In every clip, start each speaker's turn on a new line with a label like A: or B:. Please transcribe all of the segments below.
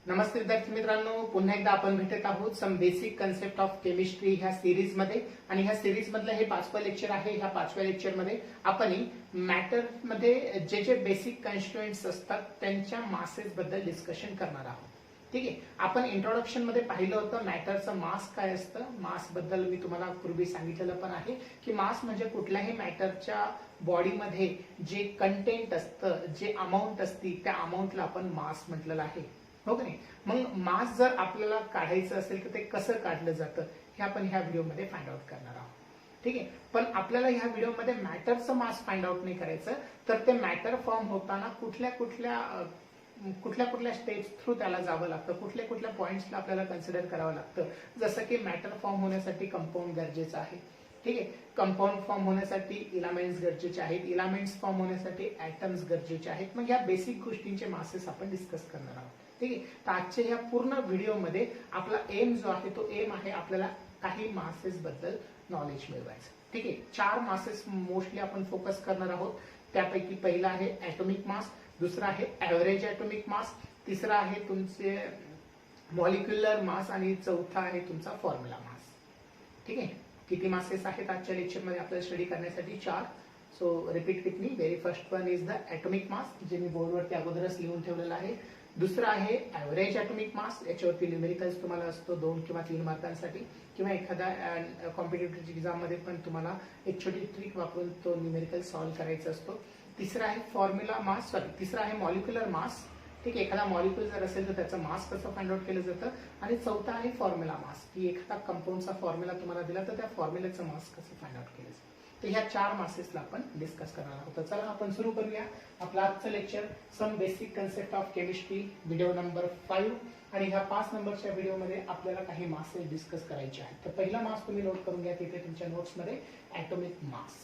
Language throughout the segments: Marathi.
A: नमस्ते विद्यार्थी मित्रांनो, पुन्हा एकदा आपण भेटत आहोत some basic concept of chemistry ह्या सिरीज मध्ये. आणि ह्या सिरीज मधलं हे 5वं लेक्चर आहे. ह्या 5व्या लेक्चर मध्ये आपण मॅटर मध्ये जे जे बेसिक कॉन्स्टिट्युएंट्स असतात त्यांच्या मासेस बद्दल डिस्कशन करणार आहोत. ठीक आहे. आपण इंट्रोडक्शन मध्ये पाहिलं होतं मॅटरचं मास काय असतं. मास बद्दल मी तुम्हाला पूर्वी सांगितलेलं पण आहे की मास म्हणजे कुठल्याही मॅटरच्या बॉडीमध्ये जे कंटेंट असतं, जे अमाऊंट असती, त्या अमाऊंटला आपण मास म्हटलेलं आहे. हो की नाही. मग मास जर आपल्याला काढायचं असेल तर ते कसं काढलं जातं हे आपण ह्या व्हिडिओमध्ये फाइंड आउट करणार आहोत. ठीक आहे. पण आपल्याला ह्या व्हिडिओमध्ये मॅटरचं मास फाइंड आउट नाही करायचं, तर ते मॅटर फॉर्म होताना कुठल्या कुठल्या स्टेप्स थ्रू त्याला जावं लागतं, कुठल्या पॉइंट्सला आपल्याला कन्सिडर करावं लागतं. जसं की मॅटर फॉर्म होण्यासाठी कंपाऊंड गरजेचं आहे. ठीक आहे. कंपाऊंड फॉर्म होण्यासाठी इलामेंट्स गरजेचे आहेत. इलामेंट्स फॉर्म होण्यासाठी ऍटम्स गरजेचे आहेत. मग या बेसिक गोष्टींचे मासेस आपण डिस्कस करणार आहोत. ठीक आहे. तर आजच्या ह्या पूर्ण व्हिडिओमध्ये आपला एम जो आहे तो एम आहे आपल्याला काही मासेस बद्दल नॉलेज मिळवायचं. ठीक आहे. 4 मासेस मोस्टली आपण फोकस करणार आहोत. त्यापैकी पहिला आहे ऍटॉमिक मास, दुसरा आहे ऍव्हरेज ऍटॉमिक मास, तिसरा आहे तुमचे मॉलिक्युलर मास आणि चौथा आहे तुमचा फॉर्म्युला मास. ठीक आहे. किती मासेस आहेत आजच्या लेक्चरमध्ये आपल्याला स्टडी करण्यासाठी? 4. So repeat with me. Very first one is the atomic mass, जे मी बोर्डवरती अगोदरच लिहून ठेवलेलं आहे. दुसरा आहे ऍव्हरेज ऍटॉमिक मास. याच्यावरती न्यूमेरिकल्स तुम्हाला असतो 2 किंवा 3 मार्कांसाठी, किंवा एखाद्या कॉम्पिटेटिव्ह एक्झाम मध्ये पण तुम्हाला एक छोटी ट्रिक वापरून तो न्यूमेरिकल सॉल्व्ह करायचा असतो. तिसरा आहे फॉर्म्युला मास, तिसरा आहे मॉलिक्युलर मास. ठीक आहे. एखादा मॉलिक्युल जर असेल तर त्याचं मास कसं फाइंड आउट केलं जातं. आणि चौथा आहे फॉर्म्युला मास, की एखादा कंपाऊंडचा फॉर्म्युला तुम्हाला दिला तर त्या फॉर्म्युल्याचं मास कसं फाइंड आउट केलं जातं. तर ह्या 4 मासेसला आपण डिस्कस करणार आहोत. तर चला आपण सुरू करूया आपलं आजचं lecture some basic concept of chemistry, video number 5. आणि ह्या 5 नंबरच्या व्हिडिओमध्ये आपल्याला काही मासेस डिस्कस करायचे आहेत. तर पहिला मास तुम्ही नोट करून घ्या तिथे तुमच्या नोट्समध्ये, ऍटॉमिक मास.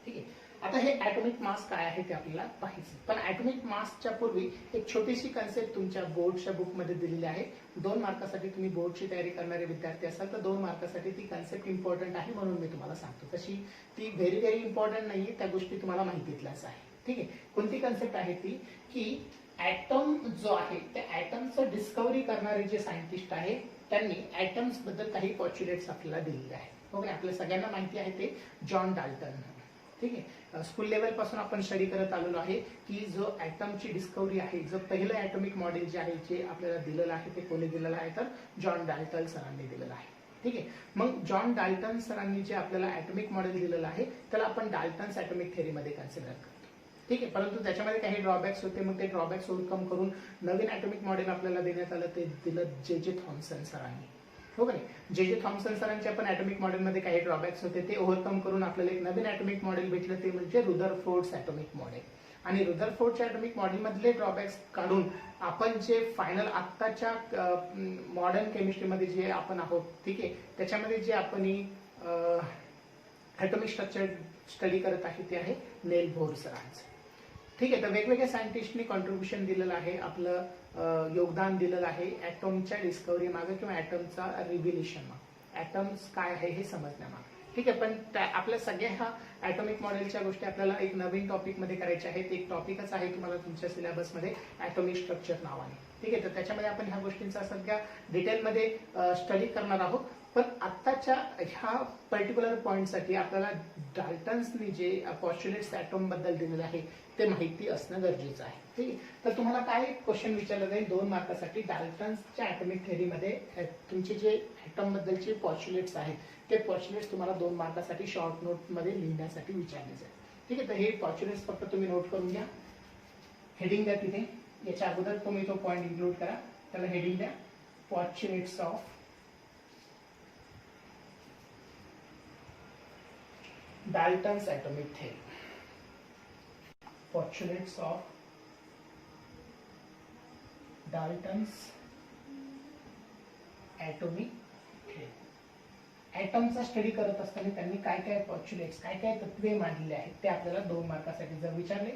A: ठीक आहे. आता हे ऍटॉमिक मास काय आहे ते आपल्याला पाहायचं. पण ऍटॉमिक मासच्या पूर्वी एक छोटीशी कन्सेप्ट तुमच्या बोर्डच्या बुकमध्ये दिलेली आहे. 2 मार्कासाठी तुम्ही बोर्डची तयारी करणारे विद्यार्थी असाल तर 2 मार्कासाठी ती कन्सेप्ट इम्पॉर्टंट आहे, म्हणून मी तुम्हाला सांगतो. तशी ती व्हेरी इम्पॉर्टंट नाहीये, त्या गोष्टी तुम्हाला माहितीतल्याच आहे. ठीक आहे. कोणती कन्सेप्ट आहे ती, की ऍटम जो आहे त्या ऍटमचं डिस्कव्हरी करणारे जे सायंटिस्ट आहे त्यांनी ऍटम्स बद्दल काही पॉच्युलेट्स आपल्याला दिलेले आहेत. ओके. आपल्या सगळ्यांना माहिती आहे ते जॉन डाल्टन. ठीक आहे. स्कूल लेवल पासून आपण स्टडी करत आलेलो आहे की जो ऍटमची डिस्कव्हरी आहे, जो पहिलं ऍटॉमिक मॉडेल जे आहे जे आपल्याला दिलेलं आहे ते कोणी दिलेलं आहे तर जॉन डाल्टन सरांनी दिलेलं आहे. ठीक आहे. मग जॉन डाल्टन सरांनी जे आपल्याला ऍटॉमिक मॉडेल दिलेलं आहे त्याला आपण डाल्टन्स ऍटॉमिक थेअरीमध्ये कन्सिडर करतो. ठीक आहे. परंतु त्याच्यामध्ये काही ड्रॉबॅक्स होते. मग ते ड्रॉबॅक्स ओव्हरकम करून नवीन ऍटॉमिक मॉडेल आपल्याला देण्यात आलं, ते दिलं जे थॉम्सन सरांनी. हो का नाही. जे थॉम्सन सरांच्या पण ऍटॉमिक मॉडेलमध्ये काही ड्रॉबॅक्स होते, ते ओव्हरकम करून आपल्याला एक नवीन ऍटॉमिक मॉडेल भेटलं, ते म्हणजे रुदरफोर्ड्स ऍटॉमिक मॉडेल. आणि रुदरफोर्डच्या ऍटॉमिक मॉडेल मधले ड्रॉबॅक्स काढून आपण जे फायनल आत्ताच्या मॉडर्न केमिस्ट्रीमध्ये जे आपण आहोत, ठीक आहे, त्याच्यामध्ये जे आपण ऍटॉमिक स्ट्रक्चर स्टडी करत आहे ते आहे नेल बोर सरांचं. ठीक आहे. तर वेगवेगळ्या सायंटिस्टनी कॉन्ट्रीब्युशन दिलेलं आहे, आपलं योगदान दिलेलं आहे ऍटॉमच्या डिस्कव्हरी मागे किंवा ऍटॉमचा रिव्हिलेशन मागे, ऍटॉम्स काय आहे हे समजण्यामागे. ठीक आहे. पण आपल्या सगळ्या ह्या ऍटॉमिक मॉडेलच्या गोष्टी आपल्याला एक नवीन टॉपिक मध्ये करायच्या आहेत. एक टॉपिकच आहे तुम्हाला तुमच्या सिलेबसमध्ये ऍटॉमिक स्ट्रक्चर नावाने. ठीक आहे. तर त्याच्यामध्ये आपण ह्या गोष्टींचा सगळ्या डिटेलमध्ये स्टडी करणार आहोत. पण आत्ताच्या ह्या पर्टिक्युलर पॉइंटसाठी आपल्याला डाल्टन्सनी जे पॉस्ट्युलेट्स ऍटॉम बद्दल दिलेलं आहे ते माहिती असणं गरजेचं आहे. ठीक आहे. तर तुम्हाला काय क्वेश्चन विचारलं जाईल 2 मार्कासाठी, डाल्टन्सच्या ऍटॉमिक थेअरीमध्ये तुमचे जे ऍटॉम बद्दलचे पॉस्ट्युलेट्स आहेत ते पॉस्ट्युलेट्स तुम्हाला 2 मार्कासाठी शॉर्ट नोट मध्ये लिहिण्यासाठी विचारले जाईल. ठीक आहे. तर हे पॉस्ट्युलेट्स फक्त तुम्ही नोट करून घ्या. हेडिंग द्या तिथे. याच्या अगोदर तुम्ही तो पॉइंट इन्क्लूड करा, त्याला हेडिंग द्या postulates of Dalton's atomic theory. Postulates of Dalton's atomic theory. ऍटमचा स्टडी करत असताना त्यांनी काय काय पॉस्ट्युलेट्स, काय काय तत्वे मांडलेले आहेत ते आपल्याला 2 मार्कासाठी जर विचारले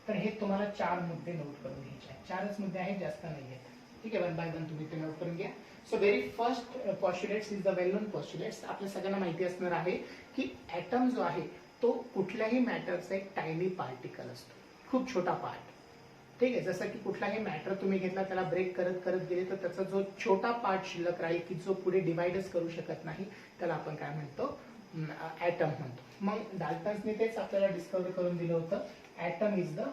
A: तर हे तुम्हाला 4 मुद्दे नोट करून घ्यायचे आहेत. 4च मुद्दे आहेत, जास्त नाही आहेत. ठीक आहे. 1 बाय 1 तुम्ही ते नोट करून घ्या. So very first postulates is the well known postulates. आपल्या सगळ्यांना माहिती असणार आहे की ऍटम जो आहे तो कुठल्याही मॅटरचा एक टायनी पार्टिकल असतो, खूप छोटा पार्ट. ठीक आहे. जसं की कुठलाही मॅटर तुम्ही घेतला, त्याला ब्रेक करत करत गेले तर त्याचा जो छोटा पार्ट शिल्लक राहील की जो पुढे डिवाइडच करू शकत नाही, त्याला आपण काय म्हणतो, ऍटम म्हणतो. मग डाल्टन्सने तेच आपल्याला डिस्कवर करून दिलं होतं, atom is the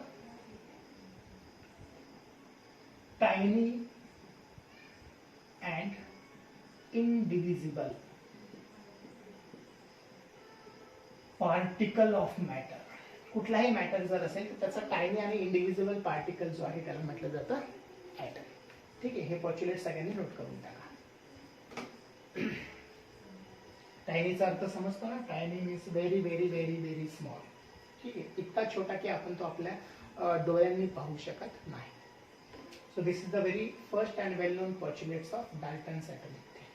A: tiny and indivisible particle of matter. कुठलाही मॅटर जर असेल तर त्याचा टायनी आणि इंडिव्हिजिबल पार्टिकल जो आहे त्याला म्हटलं जातं ऍटम. ठीक आहे. हे पॉच्युलेट सगळ्यांनी नोट करून टाका. टायनीचा अर्थ समजतो ना, tiny means very very very very small. ठीक आहे. इतका छोटा की आपण तो आपल्या डोळ्यांनी पाहू शकत नाही. So this is the very first and well known postulates of Dalton's atomic theory.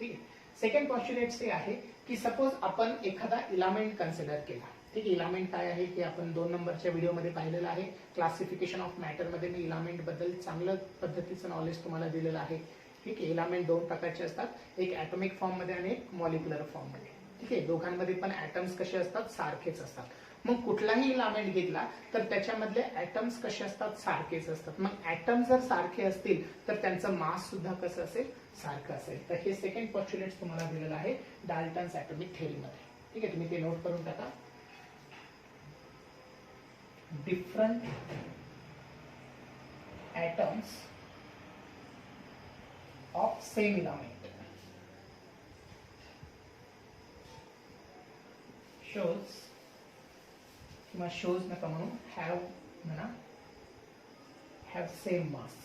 A: ठीक आहे. सेकंड पॉच्युलेट्स हे आहे की सपोज आपण एखादा इलामेंट कन्सिडर केला. ठीक आहे. इलामेंट काय आहे हे आपण 2 नंबरच्या व्हिडिओमध्ये पाहिलेलं आहे. क्लासिफिकेशन ऑफ मॅटर मध्ये मी इलामेंट बद्दल चांगलं पद्धतीचं नॉलेज तुम्हाला दिलेलं आहे. ठीक आहे. इलामेंट 2 प्रकारचे असतात, एक ॲटॉमिक फॉर्म मध्ये आणि एक मॉलिक्युलर फॉर्म मध्ये. ठीक आहे. दोघांमध्ये पण ॲटम्स कसे असतात, सारखेच असतात. मग कुठलाही इलामेंट घेतला तर त्याच्यामधले ॲटम्स कसे असतात, सारखेच असतात. मग ॲटम जर सारखे असतील तर त्यांचं मास सुद्धा कसं असेल, सारखं असेल. तर हे सेकंड पॉच्युलेट तुम्हाला दिलेलं आहे डाल्टन्स ॲटॉमिक थेअरीमध्ये. ठीक आहे. तुम्ही ते नोट करून टाका. Different atoms of same element shows किंवा shows नका म्हणू, have म्हणा, have same mass.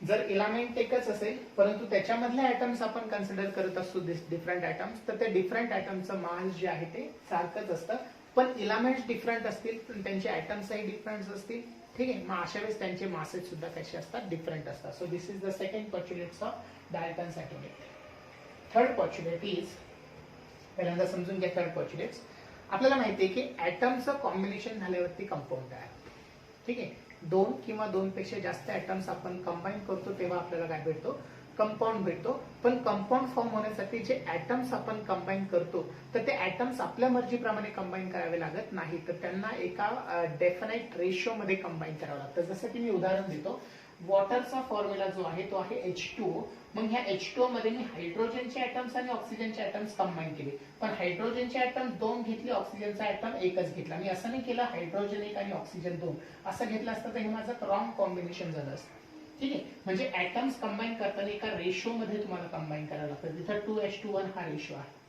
A: जर इलामेंट एकच असेल परंतु त्याच्यामधले ॲटम्स आपण कन्सिडर करत असतो डिफरंट ॲटम्स, तर त्या डिफरंट ॲटमचं मास जे आहे ते सारखंच असतं. पण इलामेंट्स डिफरंट असतील पण त्यांचे ॲटम्सही डिफरंट असतील. ठीक आहे. मग अशा वेळेस त्यांचे मासेस सुद्धा कसे असतात, डिफरंट असतात. So this is the second postulates of Dalton's atomic. Third postulate is, पहिल्यांदा समजून घ्या थर्ड पॉच्युलेट्स. आपल्याला माहिती आहे की ॲटमचं कॉम्बिनेशन झाल्यावरती कंपाऊंड तयार होतो. ठीक आहे. 2 किंवा 2 पेक्षा जास्त ॲटम्स आपण कंबाईन करतो तेव्हा आपल्याला काय भेटतो, कंपाऊंड भेटतो. पण कंपाऊंड फॉर्म होण्यासाठी जे ॲटम्स आपण कंबाईन करतो तर ते ॲटम्स आपल्या मर्जीप्रमाणे कंबाईन करावे लागत नाही, तर त्यांना एका डेफिनाइट रेशो मध्ये कंबाईन करावं लागतं. जसं की मी उदाहरण देतो, वॉटरचा फॉर्म्युला जो आहे तो आहे H2O. मग ह्या H2O मध्ये मी हायड्रोजनचे ॲटम्स आणि ऑक्सिजनचे ॲटम्स कंबाईन केले, पण हायड्रोजनचे ॲटम्स 2 घेतले, ऑक्सिजनचा ॲटम एकच घेतला. मी असं नाही केलं हायड्रोजन 1 आणि ऑक्सिजन 2 असं घेतलं असतं तर हे माझं रॉंग कॉम्बिनेशन झालं असतं. ठीक आहे. म्हणजे ॲटम्स कंबाईन करताना एका रेशो मध्ये तुम्हाला कंबाईन करावं लागतं. तिथं 2:1 हा रेशो आहे.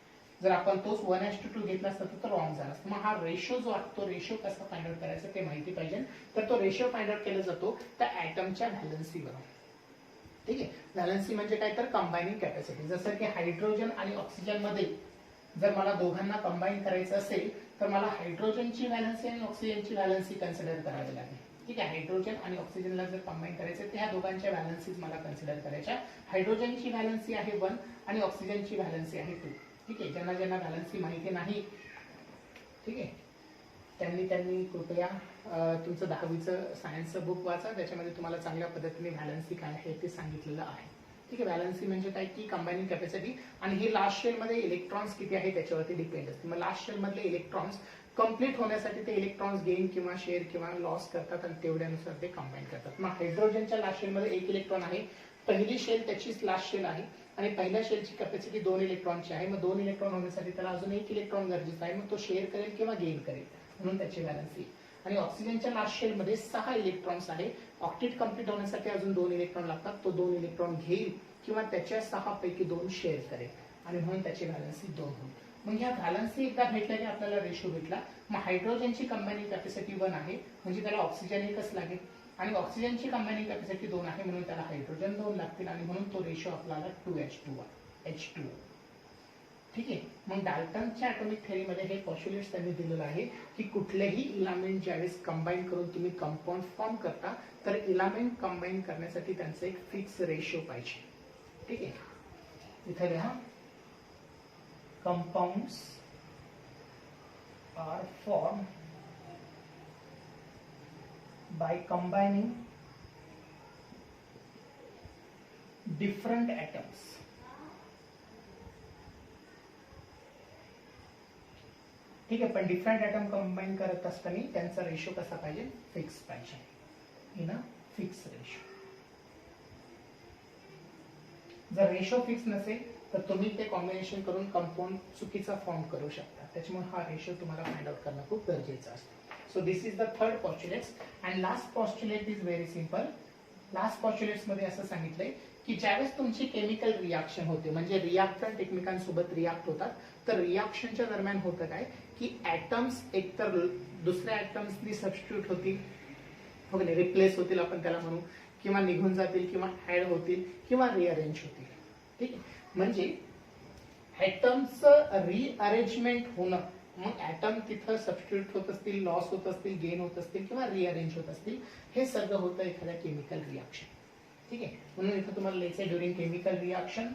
A: जर आपण तोच 1:2 घेतला असता तर रॉंग झाला असतं. मग हा रेशो जो आहे तो रेशो कसा फाइंड आउट करायचा ते माहिती पाहिजे. तर तो रेशो फाइंड आउट केला जातो त्या ॲटमच्या व्हॅलन्सीवर. ठीक आहे. व्हॅलन्सी म्हणजे काय, तर कंबायनिंग कॅपॅसिटी. जसं की हायड्रोजन आणि ऑक्सिजन मध्ये जर मला दोघांना कंबाईन करायचं असेल तर मला हायड्रोजनची व्हॅलन्सी आणि ऑक्सिजनची व्हॅलन्सी कन्सिडर करावी लागेल. ठीक आहे. हायड्रोजन आणि ऑक्सिजनला जर कंबाईन करायचं तर ह्या दोघांच्या व्हॅलन्सीज मला कन्सिडर करायच्या. हायड्रोजनची व्हॅलन्सी आहे 1 आणि ऑक्सिजनची व्हॅलन्सी आहे 2. ठीक आहे. ज्यांना ज्यांना व्हॅलन्सी माहिती नाही, ठीक आहे, त्यांनी कृपया तुमचं 10वीचं सायन्सचं बुक वाचा. त्याच्यामध्ये तुम्हाला चांगल्या पद्धतीने व्हॅलन्सी काय आहे ते सांगितलेलं आहे. ठीक आहे. व्हॅलन्सी म्हणजे काय की कंबायनिंग कॅपॅसिटी, आणि हे लास्ट शेल मध्ये इलेक्ट्रॉन्स किती आहे त्याच्यावरती डिपेंड असते. मग लास्ट शेल मधले इलेक्ट्रॉन्स कंप्लीट होण्यासाठी ते इलेक्ट्रॉन्स गेन किंवा शेअर किंवा लॉस करतात आणि तेवढ्यानुसार ते कंबाईन करतात. मग हायड्रोजनच्या लास्ट शेल मध्ये 1 इलेक्ट्रॉन आहे. पहिली शेल त्याचीच लास्ट शेल आहे आणि पहिल्या शेलची कॅपॅसिटी 2 इलेक्ट्रॉनची आहे. मग 2 इलेक्ट्रॉन होण्यासाठी त्याला अजून 1 इलेक्ट्रॉन गरजेचं आहे. मग तो शेअर करेल किंवा गेन करेल, म्हणून त्याची व्हॅलन्सी. आणि ऑक्सिजनच्या लास्ट शेल मध्ये 6 इलेक्ट्रॉन्स आहे. ऑक्टेट कंप्लीट होण्यासाठी अजून 2 इलेक्ट्रॉन लागतात. तो 2 इलेक्ट्रॉन घेईल किंवा त्याच्या 6 पैकी 2 शेअर करेल आणि म्हणून त्याची व्हॅलन्सी 2 होईल. मग ह्या व्हॅलन्सी एकदा भेटल्याने आपल्याला रेशो भेटला. मग हायड्रोजनची कंबायनिंग कॅपॅसिटी 1 आहे म्हणजे त्याला ऑक्सिजन 1च लागेल, आणि ऑक्सिजनची कंबायनिंग कॅपॅसिटी 2 आहे म्हणून त्याला हायड्रोजन 2 लागतील, आणि म्हणून तो रेशो आपल्याला 2:H2. ठीक आहे. मग डाल्टनच्या ॲटॉमिक थेअरीमध्ये हे पॉस्ट्युलेट्स त्यांनी दिलेलं आहे की कुठलेही इलामेंट ज्यावेळेस कंबाईन करून तुम्ही कंपाऊंड फॉर्म करता तर इलामेंट कंबाईन करण्यासाठी त्यांचं एक फिक्स रेशो पाहिजे. ठीक आहे. इथे लिहा, compounds are form by combining different atoms ठीक आहे, पण डिफरंट ॲटम कंबाईन करत असताना त्यांचा रेशो कसा पाहिजे, फिक्स पाहिजे, इन अ फिक्स रेशो. जर रेशो फिक्स नसेल तर तुम्ही ते कॉम्बिनेशन करून कंपाऊंड चुकीचा फॉर्म करू शकता. त्याच्यामुळे हा रेशो तुम्हाला फाइंड आउट करणं खूप गरजेचं असतं. So this is the third postulate. And last postulate is very simple. Last postulates मध्ये असं सांगितलंय की ज्यावेळेस तुमची केमिकल रिॲक्शन होते, म्हणजे रिॲक्टंट एकमेकांसोबत रिॲक्ट होतात, तर रिॲक्शनच्या दरम्यान होतं काय की ऍटम्स एकतर दुसऱ्या ऍटम्सनी सबस्टिट्यूट होतील, वगैरे रिप्लेस होतील आपण त्याला म्हणू, किंवा निघून जातील, किंवा ऍड होतील, किंवा रिअरेंज होतील. ठीक आहे, म्हणजे ऍटमचं रिअरेंजमेंट होणं, मग ऍटम तिथं सबस्टिट्यूट होत असतील, लॉस होत असतील, गेन होत असतील, किंवा रिअरेंज होत असतील, हे सगळं होतं एखाद्या केमिकल रिॲक्शन. ठीक आहे, म्हणून इथं तुम्हाला लिहायचं during chemical reaction,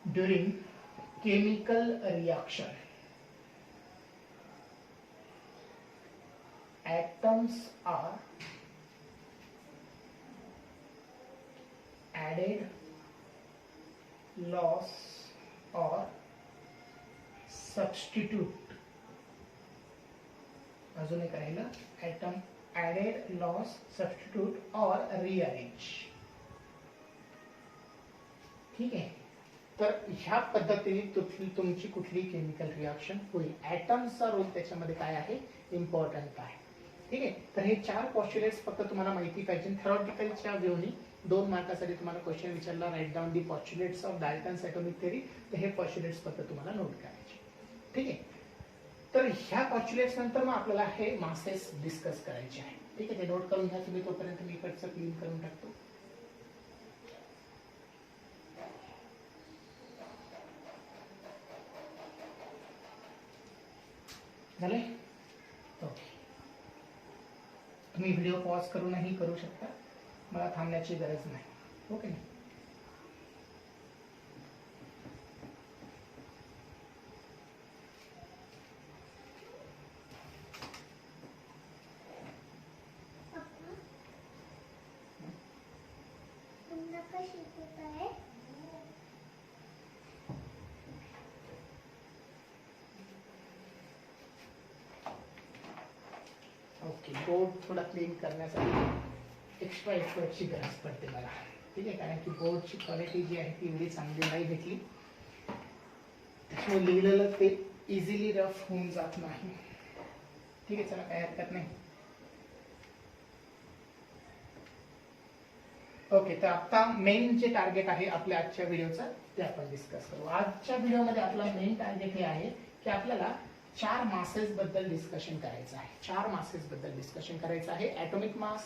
A: during chemical reaction atoms are added, loss or substitute. अजून एक राहिलं, atom added, loss, substitute or rearrange. ठीक आहे, तर ह्या पद्धतीने तुमची कुठली केमिकल रिॲक्शन होईल. ऍटम्सचा रोल त्याच्यामध्ये काय आहे, इम्पॉर्टंट आहे. ठीक आहे, तर हे 4 पॉस्ट्युलेट्स फक्त तुम्हाला माहिती पाहिजे. थेरॉटिकलच्या व्ह्यूनी 2 मार्कासाठी तुम्हाला क्वेश्चन विचारला, write down the postulates of Dalton's atomic theory, तर हे पॉस्ट्युलेट्स फक्त तुम्हाला नोट करायचे. ठीक आहे, तर ह्या पॉस्ट्युलेट्स नंतर मग आपल्याला हे मासेस डिस्कस करायचे आहे. ठीक आहे, ते नोट करून घ्या तुम्ही, तोपर्यंत मी इकडचं क्लीन करून टाकतो. झाले, ओके. तुम्ही व्हिडिओ पॉज करूनही करू शकता, मला थांबण्याची गरज नाही. ओके नाही, ओके. बोर्ड थोडा क्लीन करण्यासाठी एक्स्ट्रा एफर्टची गरज पडते मला. ठीक आहे, कारण की बोर्डची क्वालिटी जी आहे ती एवढी चांगली नाही भेटली, त्याच्यामुळे लिहिलेलं ते इझिली रफ होऊन जात नाही. ठीक आहे, चला, काही हरकत नाही. ओके, तर आता मेन जे टार्गेट आहे आपल्या आजच्या व्हिडिओचं ते आपण डिस्कस करू. आजच्या व्हिडिओमध्ये आपला मेन टार्गेट हे आहे की आपल्याला 4 मासेस बद्दल डिस्कशन करायचं आहे. 4 मासेस बद्दल डिस्कशन करायचं आहे. ॲटॉमिक मास,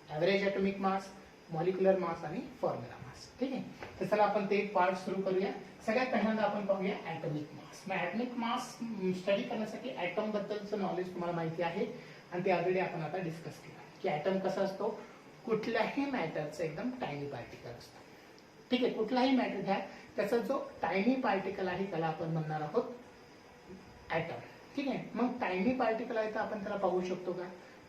A: ॲव्हरेज ॲटॉमिक मास, मॉलिक्युलर मास आणि फॉर्म्युला मास. ठीक आहे, तर चला आपण ते पार्ट सुरू करूया. सगळ्यात पहिल्यांदा आपण पाहूया ॲटॉमिक मास. मग ॲटॉमिक मास स्टडी करण्यासाठी ॲटम बद्दलचं नॉलेज तुम्हाला माहिती आहे, आणि ते ऑलरेडी आपण आता डिस्कस केलं की ॲटम कसा असतो, कुठल्याही मॅटरचं एकदम टायनी पार्टिकल असतो. ठीक आहे, कुठलाही मॅटर घ्या, त्याचा जो टायनी पार्टिकल आहे त्याला आपण म्हणणार आहोत ॲटम. ठीक आहे, मग टायनी पार्टिकल आहे तर आपण त्याला पाहू शकतो का,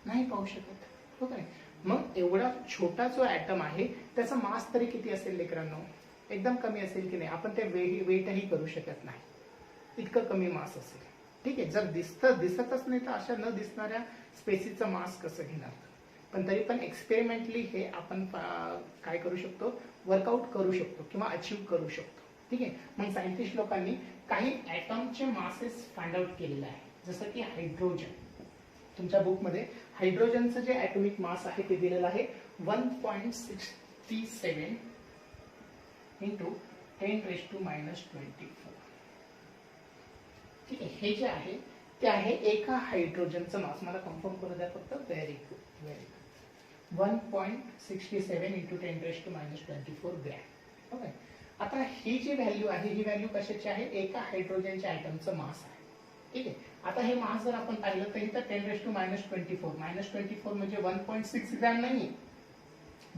A: नाही पाहू शकत. हो का नाही, मग एवढा छोटा जो ॲटम आहे त्याचा मास तरी किती असेल लेकरांनो, एकदम कमी असेल की नाही, आपण ते वेटही करू शकत नाही, इतकं कमी मास असेल. ठीक आहे, जर दिसतच नाही तर अशा न दिसणाऱ्या स्पेसिसचा मास कसं घेणार. पण तरी पण एक्सपेरिमेंटली हे आपण काय करू शकतो, वर्कआउट करू शकतो किंवा अचीव्ह करू शकतो. ठीक आहे, मग सायंटिस्ट लोकांनी काही ॲटमचे मासेस फाइंड आउट केलेले आहे, जसं की हायड्रोजन. तुमच्या बुकमध्ये हायड्रोजनचं जे ॲटॉमिक मास आहे ते दिलेलं आहे 1.67 इंटू 10⁻⁻²4. ठीक आहे, हे जे आहे ते आहे एका हायड्रोजनचं मास. मला कन्फर्म करू द्या फक्त. Very good, very good. 1.67 into 10⁻⁻² gram. Okay, आता ही जी व्हॅल्यू आहे ही व्हॅल्यू कशाची आहे, एका हायड्रोजनच्या ॲटमचं मास आहे. ठीक आहे, आता हे मास जर आपण पाहिलं तर इथं 10⁻⁻²4 म्हणजे 1.6 ग्रॅम नाही.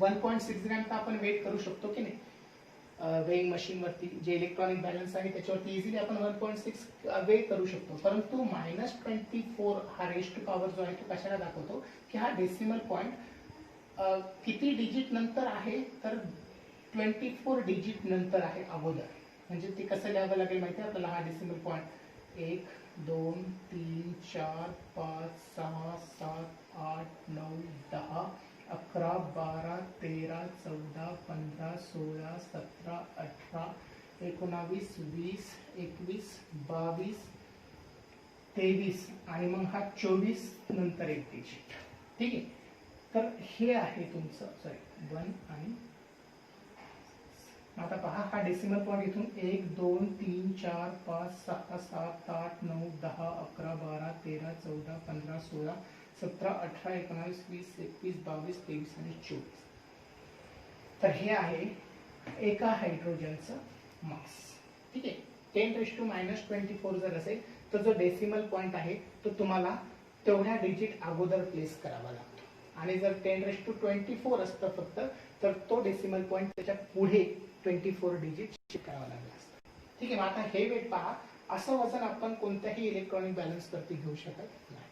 A: 1.6 ग्रॅम तर आपण वेट करू शकतो की नाही, वेइंग मशीन वरती जे इलेक्ट्रॉनिक बॅलन्स आहे त्याच्यावरती इझिली आपण 1.6 वेट करू शकतो. परंतु -24 हा रेज टू पॉवर जो आहे तो कशाला दाखवतो की हा डेसिमल पॉइंट किती डिजिट नंतर आहे, तर 24 डिजिट नंतर आहे अगोदर. म्हणजे ते कसं लिहावं लागेल माहिती आहे आपल्याला, हा डेसिमल पॉइंट 1 2 3 4 5 6 7 8 9 10 11 12 13 14 15 16 17 18 19 20 21 22 23 आणि मग हा 24 नंतर एक डिजिट. ठीक आहे. तर हे आहे तुमचं सॉरी 1 आणि आता पहा हा डेसिमल पॉइंट इथून 1 2 3 4 5 6 7 8 9 10 11 12 13 14 15 16 17 18 19 20 21 22 23 आणि 24. तर हे आहे एका हायड्रोजनचं मास. ठीक आहे. 10⁻⁻24 जर असेल तर जो डेसिमल पॉइंट आहे तो तुम्हाला तेवढ्या डिजिट अगोदर प्लेस करावा लागतो. आणि जर 10⁻24 असतं फक्त तर तो डेसिमल पॉइंट त्याच्या पुढे 24 डिजिट शिफ्ट करावा लागला असता. ठीक आहे. मग आता हे वेट पहा, असं वजन आपण कोणत्याही इलेक्ट्रॉनिक बॅलन्स वरती घेऊ शकत नाही.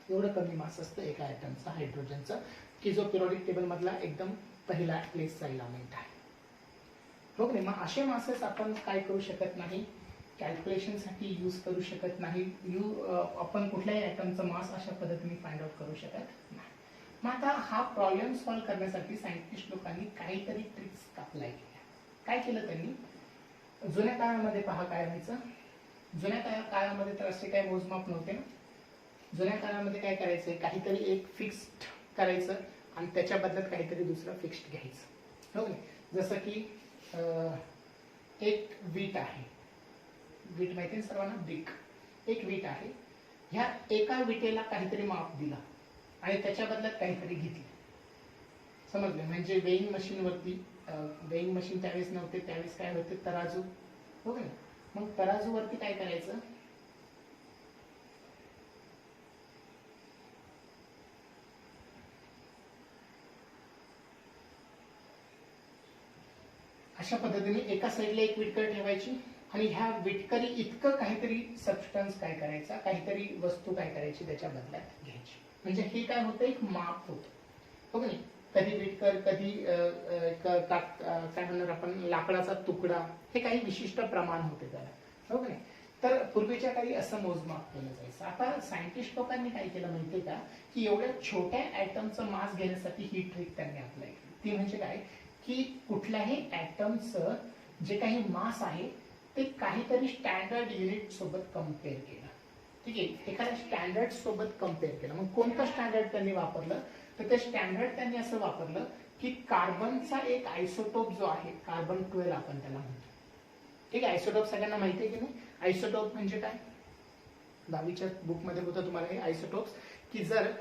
A: एवढं कमी मास असतं एका ॲटमचा हायड्रोजनचा, की जो पिरियोडिक टेबल मधला एकदम पहिला प्लेसचा इलेमेंट आहे. हो की नाही. मग असे मासेस आपण काय करू शकत नाही, कॅल्क्युलेशन साठी यूज करू शकत नाही. आपण कुठल्याही ॲटमचा मास अशा पद्धतीने फाइंड आउट करू शकत नाही. मग आता हा प्रॉब्लेम सॉल्व्ह करण्यासाठी सायंटिस्ट लोकांनी काहीतरी ट्रिक्स अप्लाय केल्या. काय केलं त्यांनी, जुन्या काळामध्ये पहा काय व्हायचं, जुन्या काळामध्ये तर असे काही मोजमाप नव्हते ना. जुन्या काळामध्ये काय करायचं, काहीतरी एक फिक्स्ड करायचं आणि त्याच्या बदल्यात काहीतरी दुसरं फिक्स्ड घ्यायचं. हो नाही. जसं की एक वीट आहे, वीट माहिती ना सर्वांना, ब्रिक. एक वीट आहे, ह्या एका विटेला काहीतरी माप दिला आणि त्याच्या बदल्यात काहीतरी घेतले. समजले. म्हणजे वेइंग मशीन वरती, वेइंग मशीन त्यावेळेस नव्हते, त्यावेळेस काय होते, तराजू. हो ना. मग तराजू वरती काय करायचं, अशा पद्धतीने एका साईडला एक विटकर ठेवायची आणि ह्या विटकरी इतकं काहीतरी सबस्टन्स काय करायचा, काहीतरी वस्तू काय करायची त्याच्या बदल्यात घ्यायची. म्हणजे हे काय होतं, एक माप होतं. हो की नाही. कधी विटकर, कधी काय म्हणणार आपण, लाकडाचा तुकडा, हे काही विशिष्ट प्रमाण होते त्याला. हो की नाही. तर पूर्वीच्या काळी असं मोजमाप केलं जायचं. आता सायंटिस्ट लोकांनी काय केलं माहितीये का, की एवढ्या छोट्या ॲटमचं मास घेण्यासाठी ही ट्रिक त्यांनी अप्लाय केली. ती म्हणजे काय, की कुठल्याही ॲटमचं जे काही मास आहे ते काहीतरी स्टँडर्ड युनिट सोबत कम्पेअर केलं. ठीक आहे. एखाद्या स्टँडर्ड सोबत कम्पेअर केलं. मग कोणतं स्टँडर्ड त्यांनी वापरलं, तर ते स्टँडर्ड त्यांनी असं वापरलं की कार्बनचा एक आयसोटोप जो आहे, कार्बन 12 आपण त्याला म्हणतो. ठीक आहे. आयसोटोप सगळ्यांना माहिती आहे की नाही. आयसोटोप म्हणजे काय, 10वीच्या बुक मध्ये होतं तुम्हाला हे आयसोटोप्स, की जर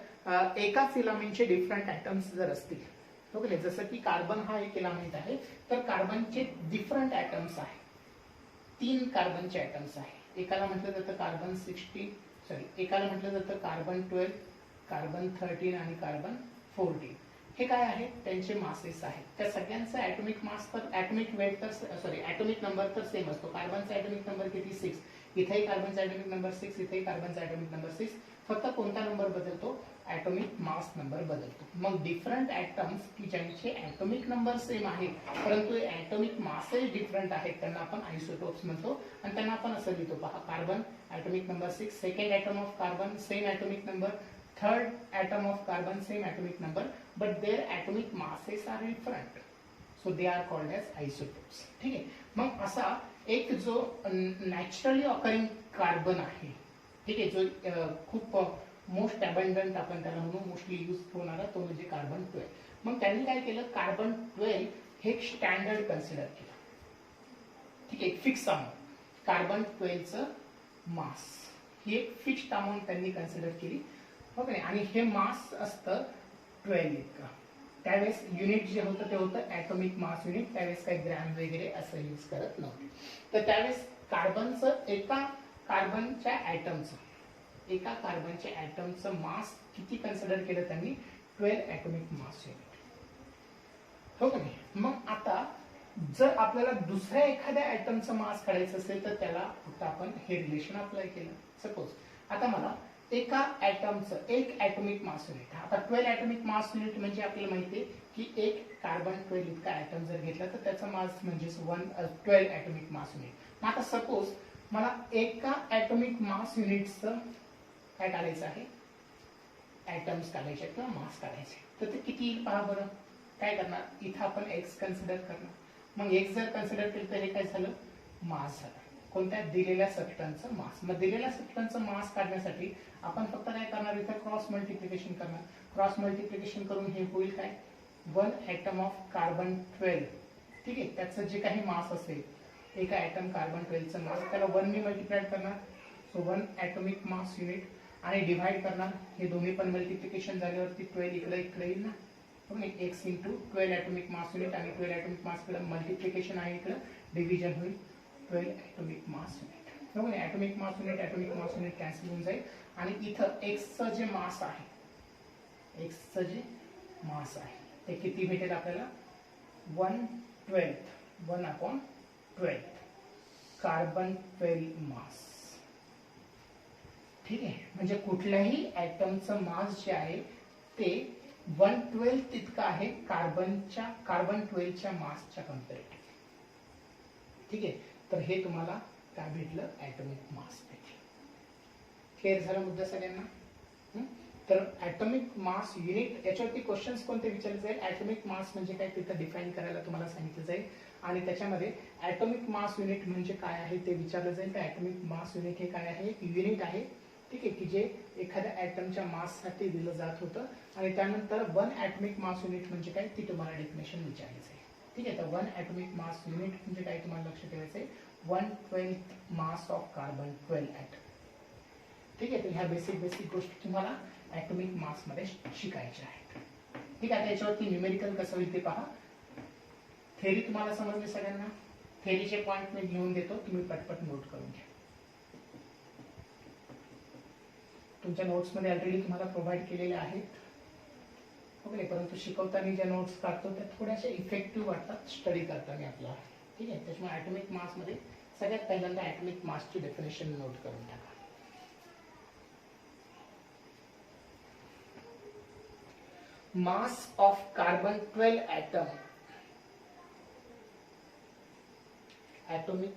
A: एकाच इलेमेंटचे डिफरंट ॲटम्स जर असतील, हो की नाही. जसं की कार्बन हा एक इलेमेंट आहे, तर कार्बनचे डिफरंट ॲटम्स आहे, 3 कार्बनचे ॲटम्स आहे. एकाला म्हटलं जातं कार्बन 16, एकाला म्हटलं जातं कार्बन 12, कार्बन 13 आणि कार्बन 14. हे काय आहे, त्यांचे मासेस आहेत. त्या सगळ्यांचा ॲटॉमिक मास तर, ॲटॉमिक वेट तर, ॲटॉमिक नंबर तर सेम असतो. कार्बनचा ॲटॉमिक नंबर किती, 6. इथेही कार्बनचा ॲटॉमिक नंबर 6, इथेही कार्बनचा ॲटॉमिक नंबर 6. फक्त कोणता नंबर बदलतो, ॲटॉमिक मास नंबर बदलतो. मग डिफरंट ॲटम्स की ज्यांचे ॲटॉमिक नंबर सेम आहे परंतु ॲटॉमिक मासेस डिफरंट आहेत, त्यांना आपण आयसोटोप्स म्हणतो. आणि त्यांना आपण असं लिहितो, पहा, carbon atomic number 6, second atom of carbon same atomic number, third atom of carbon same atomic number but their atomic masses are different, so they are called as isotopes. ठीक आहे. मग असा एक जो नॅचरली ऑकरिंग कार्बन आहे, ठीक आहे, जो खूप मोस्ट अबंडंट आपण त्याला म्हणू, मोस्टली यूज होणारा, तो म्हणजे कार्बन 12. मग त्यांनी काय केलं, कार्बन 12 हे एक स्टँडर्ड कन्सिडर केलं. ठीक आहे. फिक्स अमाऊंट, कार्बन 12चं मास ही एक फिक्स्ड अमाऊंट त्यांनी कन्सिडर केली. ओके. आणि हे मास असतं 12 इतकं. त्यावेळेस युनिट जे होतं ते होतं ॲटॉमिक मास युनिट. त्यावेळेस काही ग्रॅम वगैरे असं यूज करत नव्हते. तर त्यावेळेस कार्बनचं, एका कार्बनच्या ॲटमचं मास किती कन्सिडर केलं त्यांनी, 12 ॲटॉमिक मास युनिट. हो का नाही. मग आता जर आपल्याला दुसऱ्या एखाद्या ॲटमचं मास काढायचं असेल तर त्याला फक्त आपण हे रिलेशन अप्लाय केलं. सपोज आता मला एका ॲटमचं एक ॲटॉमिक मास युनिट, आता 12 ॲटॉमिक मास युनिट म्हणजे आपल्याला माहिती आहे की एक कार्बन 12 इतका ॲटम जर घेतला तर त्याचा मास म्हणजे 12 ॲटॉमिक मास युनिट. मग आता सपोज मला एका ऍटॉमिक मास युनिटचं काय काढायचं आहे, ऍटम्स काढायचे किंवा मास काढायचे. तर ते किती येईल पहा बरं. काय करणार, इथं आपण एक्स कन्सिडर करणार. मग एक्स जर कन्सिडर केलं तर हे काय झालं, मास झालं. कोणत्या दिलेल्या सबस्टन्सचं मास. मग दिलेल्या सबस्टन्सचं मास काढण्यासाठी आपण फक्त काय करणार, इथं क्रॉस मल्टिप्लिकेशन करणार. क्रॉस मल्टिप्लिकेशन करून हे होईल काय, 1 ॲटम ऑफ कार्बन 12. ठीक आहे, त्याचं जे काही मास असेल, एका ॲटम कार्बन 12चं मास, त्याला 1 ने मल्टिप्लाइड करणार. सो 1 ॲटॉमिक मास युनिट आणि डिव्हाइड करणार. हे दोन्ही पण मल्टिप्लिकेशन झाल्यावरती 12 इकडे इकडे येईल ना, x into 12 atomic mass unit आणि 12 ॲटॉमिक मास कडे मल्टिप्लिकेशन आहे, इकडे डिव्हिजन होईल 12 ॲटॉमिक मास युनिट. बरोबर, ॲटॉमिक मास युनिट कॅन्सल होऊन जाईल. आणि इथं एक्सचं जे मास आहे, एक्सचं जे मास आहे ते किती भेटेल आपल्याला, 1/12 1/12 कार्बन 12 मास. ठीक आहे, म्हणजे कुठल्याही ॲटमचं मास जे आहे ते 1/12 तितकं आहे कार्बन 12च्या मासच्या कंपॅरेटिव्ह. ठीक आहे, तर हे तुम्हाला काय भेटलं, ॲटॉमिक मास भेटलं. क्लिअर झाला मुद्दा सगळ्यांना. तर ॲटॉमिक मास युनिट, याच्यावरती क्वेश्चन्स कोणते विचारले जाईल, ॲटॉमिक मास म्हणजे काय तिथं डिफाईन करायला तुम्हाला सांगितलं जाईल. आणि त्याच्यामध्ये ॲटॉमिक मास युनिट म्हणजे काय आहे ते विचारलं जाईल. तर ॲटॉमिक मास युनिट हे काय आहे, एक युनिट आहे. ठीक आहे, की जे एखाद्या ॲटमच्या माससाठी दिलं जात होतं. आणि त्यानंतर 1 ॲटॉमिक मास युनिट म्हणजे काय, ती तुम्हाला डेफिनेशन विचारली जाईल. ठीक आहे, तर 1 ॲटॉमिक मास युनिट म्हणजे काय तुम्हाला लक्ष ठेवायचं आहे, 1/12 मास ऑफ कार्बन 12 ॲटम. ठीक आहे, तर ह्या बेसिक गोष्टी तुम्हाला ॲटॉमिक मास मध्ये शिकायच्या आहेत. ठीक आहे, याच्यावरती न्यूमेरिकल कसं होईल ते पहा. थेरी तुम्हाला समजली सगळ्यांना. थेरीचे पॉइंट मी लिहून देतो, तुम्ही पटपट नोट करून घ्या. तुमच्या नोट्समध्ये ऑलरेडी तुम्हाला प्रोव्हाइड केलेले आहेत. ओके, परंतु शिकवताना ज्या नोट्स काढतो त्या थोड्याशा इफेक्टिव्ह वाटतात स्टडी करताना आपल्याला. ठीक आहे, त्याच्यामुळे ॲटॉमिक मास मध्ये सगळ्यात पहिल्यांदा ॲटॉमिक मासची डेफिनेशन नोट करून टाका. mass of carbon 12 atom atomic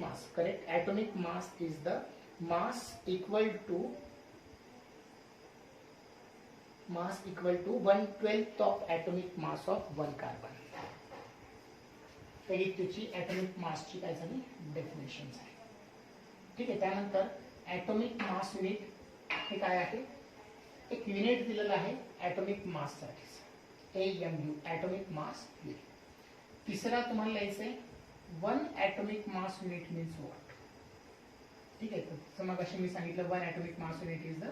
A: mass, correct. Atomic mass is the mass equal to 1/12 of atomic mass of 1 carbon. ही त्याची ॲटॉमिक मासची काय झाली डेफिनेशन आहे. ठीक आहे, त्यानंतर ॲटॉमिक मास युनिट हे काय आहे, एक युनिट दिलेलं आहे ॲटॉमिक मास साठी, AMU ॲटॉमिक मास युनिट. तिसरा तुम्हाला लिहायचं आहे 1 atomic mass unit means what. ठीक आहे, तर मग अशी मी सांगितलं 1 atomic mass unit is the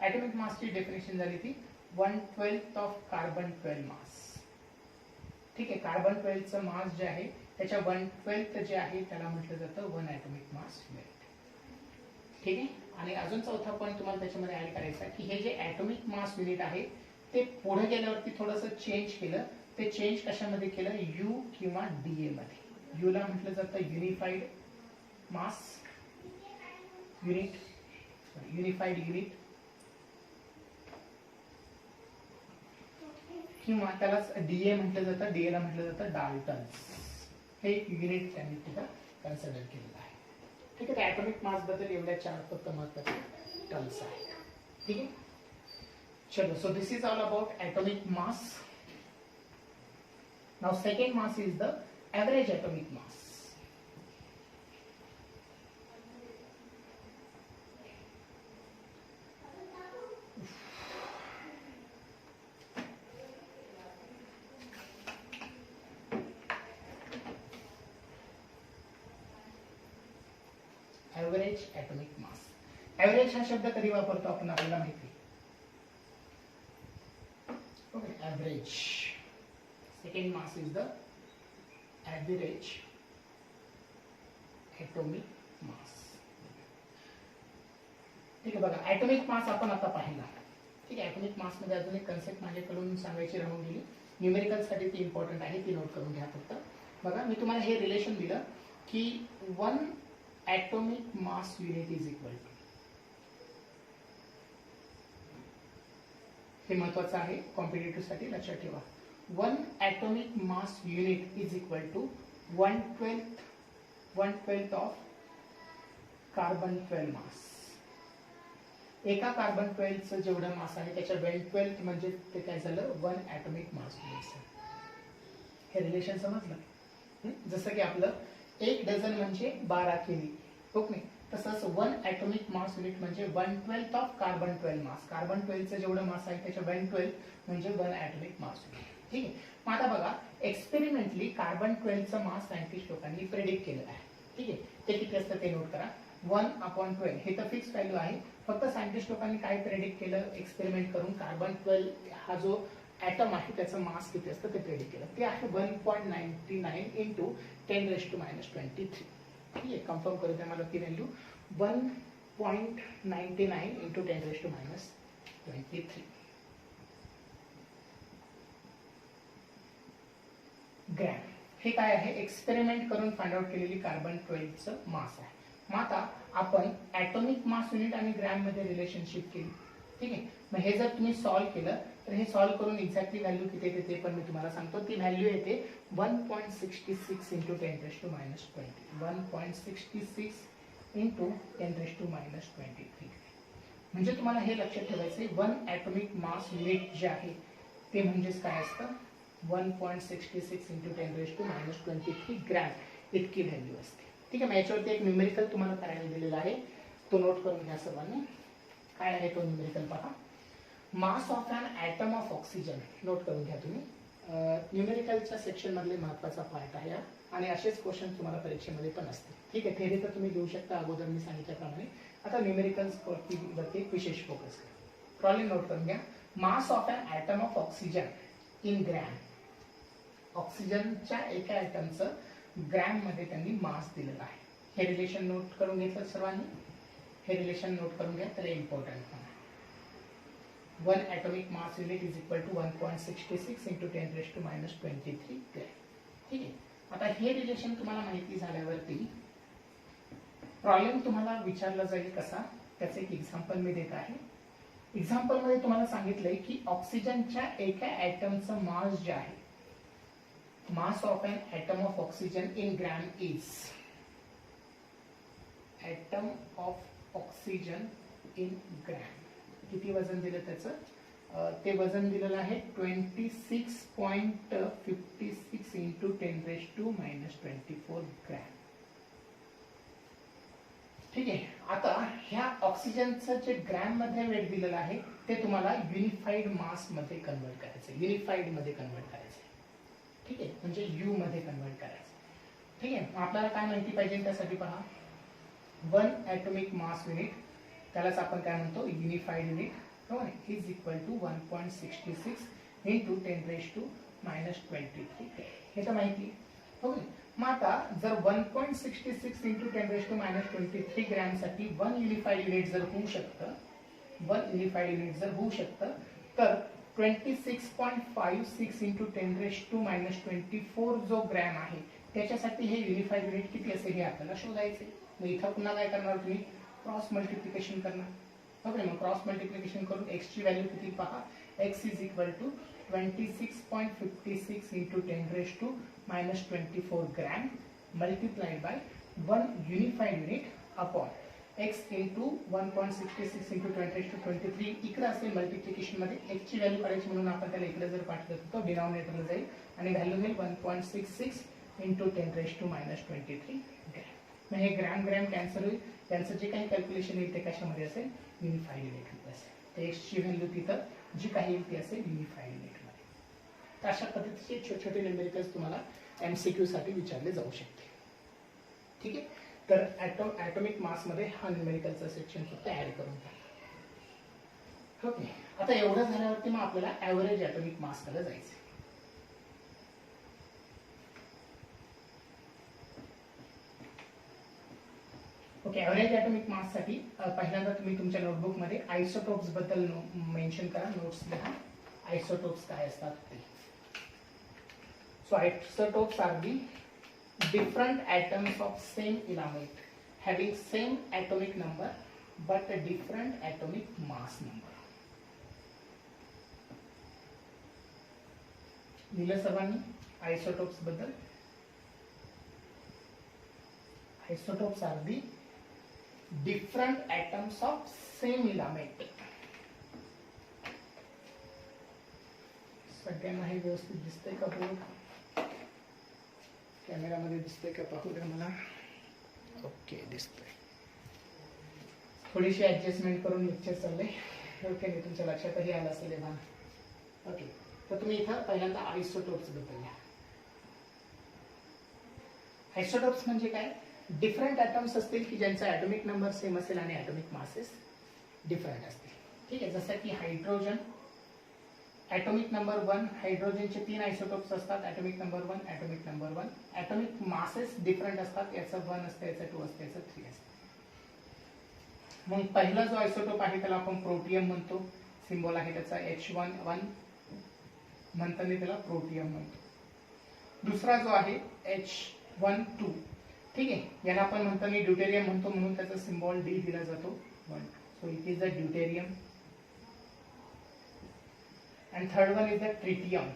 A: atomic मासची डेफिनेशन झाली ती 1/12 ऑफ कार्बन 12 मास. ठीक आहे, कार्बन 12चं मास जे आहे त्याच्या 1/12 जे आहे त्याला म्हटलं जातं 1 ॲटॉमिक मास युनिट. ठीक आहे, आणि अजून चौथा पॉईंट तुम्हाला त्याच्यामध्ये ऍड करायचा की हे जे ॲटॉमिक मास युनिट आहे ते पुढे गेल्यावरती थोडंसं चेंज केलं. ते चेंज कशामध्ये केलं, यू किंवा डीए मध्ये. यूला म्हटलं जातं unified mass unit, unified unit, किंवा त्यालाच डीए म्हटलं जातं. डीए ला म्हटलं जातं डाल्टन्स. हे युनिट त्यांनी तिथं कन्सिडर केलेलं आहे. ठीक आहे, ॲटॉमिक मास बद्दल एवढ्या 4 फक्त महत्त्वाचे टर्म्स आहेत. ठीक आहे, चलो. So this is all about atomic mass. Now second mass is the average atomic mass. Average atomic mass. Average हा शब्द कधी वापरतो आपण आपल्याला माहिती. Okay, average. Second mass is the average atomic मास. ठीक आहे, बघा ॲटॉमिक मास आपण आता पाहिला. ठीक आहे, ॲटॉमिक मास मध्ये अजून एक कन्सेप्ट माझ्याकडून सांगायची राहून गेली. न्यूमेरिकल साठी ती इम्पॉर्टंट आहे, ती नोट करून घ्या फक्त. बघा मी तुम्हाला हे रिलेशन दिलं की 1 atomic mass unit is equal to, हे महत्वाचं आहे कॉम्पिटिटिव्ह साठी, लक्षात ठेवा. 1 atomic mass unit is equal to 1/12 of carbon 12 मास. एका कार्बन 12चं जेवढं मास आहे त्याच्या 12 म्हणजे ते काय झालं 1 ॲटॉमिक मास युनिट. हे रिलेशन समजलं. जसं की आपलं 1 डझन म्हणजे 12 केली, ओके. तसंच 1 ॲटॉमिक मास युनिट म्हणजे 1/12 ऑफ कार्बन 12 मास. कार्बन 12चं जेवढं मास आहे त्याच्या 1/12 म्हणजे 1 ॲटॉमिक मास युनिट. ठीक आहे. मग आता बघा एक्सपेरिमेंटली कार्बन 12चं मास सायंटिस्ट लोकांनी प्रेडिक्ट केलेलं आहे. ठीक आहे. ते किती असतं ते नोट करा. 1/12 हे तर फिक्स व्हॅल्यू आहे. फक्त सायंटिस्ट लोकांनी काय प्रेडिक्ट केलं एक्सपेरिमेंट करून कार्बन 12 हा जो ॲटम आहे त्याचं मास किती असतं ते प्रेडिक्ट केलं. ते आहे 1.99 इंटू 10⁻23. ठीक आहे. कन्फर्म करू द्या मला ती व्हॅल्यू 1.99 इंटू 10⁻23 ग्रॅम. हे काय आहे एक्सपेरिमेंट करून फाइंड आउट केलेली कार्बन 12चं मास आहे. मग आता आपण ॲटॉमिक मास युनिट आणि ग्रॅम मध्ये रिलेशनशिप केली. ठीक आहे. मग हे जर तुम्ही सॉल्व्ह केलं तर हे सॉल्व्ह करून एक्झॅक्टली व्हॅल्यू किती येते ते पण मी तुम्हाला सांगतो. ती व्हॅल्यू येते 1.66 इंटू 10⁻20. 1.66 इंटू 10⁻23. म्हणजे तुम्हाला हे लक्षात ठेवायचे 1 ॲटॉमिक मास युनिट जे आहे ते म्हणजेच काय असतं 1.66 इंटू 10⁻23 ग्रॅम इतकी व्हॅल्यू असते. ठीक आहे. मग याच्यावरती एक न्यूमेरिकल तुम्हाला करायला दिलेला आहे, तो नोट करून घ्या सर्वांनी. काय आहे तो न्यूमेरिकल पहा. Mass of an atom of oxygen. Note करून घ्या तुम्ही. न्यूमेरिकलच्या सेक्शन मधले महत्वाचा पार्ट आहे आणि असेच क्वेश्चन तुम्हाला परीक्षेमध्ये पण असतील. ठीक आहे. थेरी तर तुम्ही देऊ शकता अगोदर मी सांगितल्याप्रमाणे. आता न्यूमेरिकल्स वरती विशेष फोकस करा. प्रॉब्लेम नोट करून घ्या. Mass of an atom of oxygen in gram. ऑक्सिजनच्या एका ॲटमचं ग्रॅम मध्ये त्यांनी मास दिलेला आहे. हे रिलेशन नोट करून घेतलं सर्वांनी. हे रिलेशन नोट करून घ्या तर इम्पॉर्टंट आहे. 1 atomic mass unit is equal to 1.66 into 10⁻23 gram. ठीक आहे. आता हे रिलेशन तुम्हाला माहिती झाल्यावरती प्रॉब्लेम तुम्हाला विचारला जाईल कसा, त्याचे एक एक्झाम्पल मी देत आहे. एक्झाम्पल मध्ये तुम्हाला सांगितलंय की ऑक्सिजनच्या एका ॲटमचं मास जे आहे, mass of an atom of oxygen in gram is. Atom of oxygen in gram किती वजन दिलं त्याचं, ते वजन दिलेलं आहे 26.56 इंटू 10⁻24 ग्रॅम. ठीक आहे. आता ह्या ऑक्सिजनचं जे ग्रॅम मध्ये वेट दिलेलं आहे ते तुम्हाला युनिफाईड मास मध्ये कन्वर्ट करायचं. युनिफाईड मध्ये कन्वर्ट करायचं. ठीक आहे. म्हणजे यू मध्ये कन्वर्ट करायचं. ठीक आहे. आपल्याला काय माहिती पाहिजे त्यासाठी पहा. 1 ॲटॉमिक मास युनिट त्यालाच आपण काय म्हणतो युनिफाईड युनिट, बरोबर आहे, इज इक्वल टू 1.66 इंटू 10⁻23. हे तर माहिती, बरोबर. मग आता जर 1.66 इंटू 10⁻23 ग्रॅम साठी 1 युनिफाईड युनिट जर होऊ शकतं, 1 युनिफाईड युनिट जर होऊ शकतं तर 26.56 इंटू 10⁻24 जो ग्रॅम आहे त्याच्यासाठी हे युनिफाईड युनिट किती असेल हे आपल्याला शोधायचे. मग इथं पुन्हा काय करणार तुम्ही क्रॉस मल्टिप्लिकेशन करणार. ओके. मग क्रॉस मल्टिप्लिकेशन करून एक्स ची व्हॅल्यू किती पहा. X is equal to 26.56 into 10⁻24 gram multiplied by 1 unified unit upon x into 1.66 into 10⁻23. इकडे असेल मल्टिप्लिकेशन मध्ये एक्स ची व्हॅल्यू काढायची म्हणून आपण त्याला इकडे जर पाठवलं तर डिनॉमिनेटरला जाईल आणि व्हॅल्यू येईल 1.66 इंटू 10⁻23 ग्रॅम. मग हे ग्रॅम ग्रॅम कॅन्सल होईल. त्यांचं जे काही कॅल्क्युलेशन येईल ते कशामध्ये असेल युनिफाईड युनिट असेल. तर एक्स ची व्हॅल्यू तिथं जी काही येईल ती असेल युनिफाईड युनिट मध्ये. तर अशा पद्धतीचे छोटे छोटे न्यूमेरिकल्स तुम्हाला एमसीक्यू साठी विचारले जाऊ शकते. ठीक आहे. तर ॲटॉमिक मास मध्ये हा न्यूमेरिकलचा सेक्शन फक्त ऍड करून टाका. ओके. आता एवढं झाल्यावरती मग आपल्याला ऍव्हरेज ॲटॉमिक मास कडे जायचं. ओके. ऍव्हरेज ॲटॉमिक मास साठी पहिल्यांदा तुम्ही तुमच्या नोटबुक मध्ये आयसोटोप्स बद्दल मेन्शन करा, नोट्स लिहा. आयसोटोप्स काय असतात ते. So isotopes are the different atoms of same element having same atomic number but a different atomic mass number. लिहिलं सर्वांनी आयसोटोप्स बद्दल. Isotopes are the different atoms of same element. सगळ्यांना हे व्यवस्थित दिसतंय का बोर्ड? कॅमेरामध्ये दिसतंय का पाहू द्या मला. ओके दिसतंय. थोडीशी ऍडजस्टमेंट करून लेक्चर चाललंय. ओके नाही तुमच्या लक्षातही आलं असेल हे. ओके तर तुम्ही इथं पहिल्यांदा आयसोटोप्स बद्दल घ्या. आयसोटोप्स म्हणजे काय? डिफरंट ॲटम्स असतील की ज्यांचा ॲटॉमिक नंबर सेम असेल आणि ॲटॉमिक मासेस डिफरंट असतील. ठीक आहे. जसं की हायड्रोजन ॲटॉमिक नंबर 1, हायड्रोजनचे 3 आयसोटोप्स असतात. Atomic number 1, atomic number 1. Atomic masses different असतात. याचं 1 असतं, याचं 2 असतं, याचं 3 असतं. मग पहिला जो आयसोटोप आहे त्याला आपण प्रोटियम म्हणतो. सिम्बॉल आहे त्याचा H11 म्हणताना त्याला प्रोटियम म्हणतो. दुसरा जो आहे H12, ठीक आहे, याला आपण म्हणताना ड्यूटेरियम म्हणतो म्हणून त्याचा सिम्बॉल D दिला जातो 1. So it is a deuterium. And third one is the tritium